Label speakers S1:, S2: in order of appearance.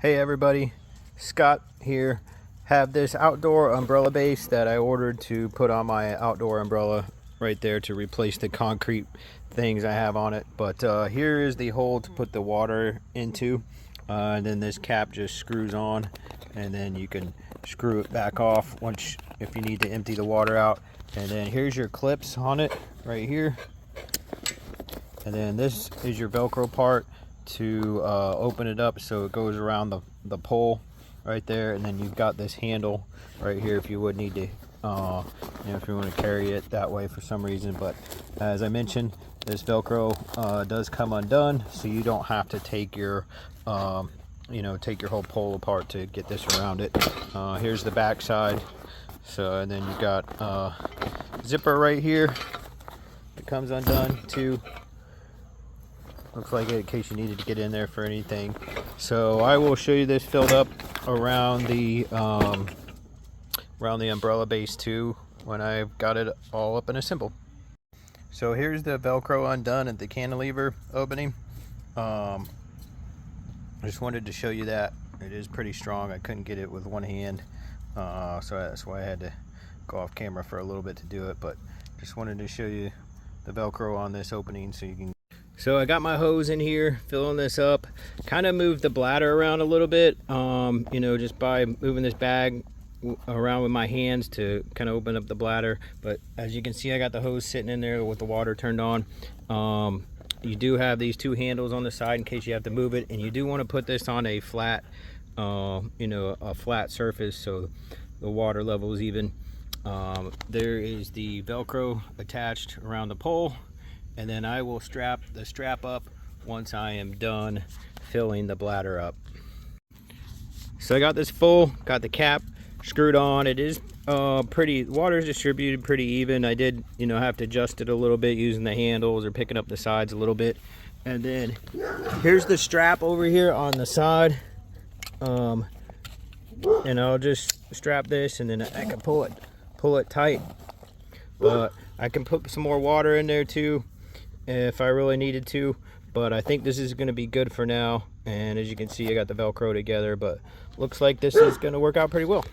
S1: Hey everybody, Scott here. Have this outdoor umbrella base that I ordered to put on my outdoor umbrella right there to replace the concrete things I have on it. But here is the hole to put the water into. And then this cap just screws on, and then you can screw it back off once if you need to empty the water out. And then here's your clips on it right here. And then this is your Velcro part to open it up so it goes around the pole right there. And then you've got this handle right here if you would need to if you want to carry it that way for some reason. But as I mentioned, this Velcro does come undone, so you don't have to take your take your whole pole apart to get this around it. Here's the back side. So, and then you've got zipper right here. It comes undone too. Looks like it in case you needed to get in there for anything. So I will show you this filled up around the umbrella base too when I've got it all up and assembled. So here's the Velcro undone at the cantilever opening. I just wanted to show you that it is pretty strong. I couldn't get it with one hand, so that's why I had to go off camera for a little bit to do it. But just wanted to show you the Velcro on this opening so you can. So I got my hose in here, filling this up. Kind of moved the bladder around a little bit, just by moving this bag around with my hands to kind of open up the bladder. But as you can see, I got the hose sitting in there with the water turned on. You do have these two handles on the side in case you have to move it, and you do want to put this on a flat, a flat surface so the water level is even. There is the Velcro attached around the pole. And then I will strap the strap up once I am done filling the bladder up. So I got this full, got the cap screwed on. It is pretty, water is distributed pretty even. I did, have to adjust it a little bit using the handles or picking up the sides a little bit. And then here's the strap over here on the side. And I'll just strap this, and then I can pull it tight. But I can put some more water in there too if I really needed to, but I think this is going to be good for now. And as you can see, I got the Velcro together, but looks like this is going to work out pretty well.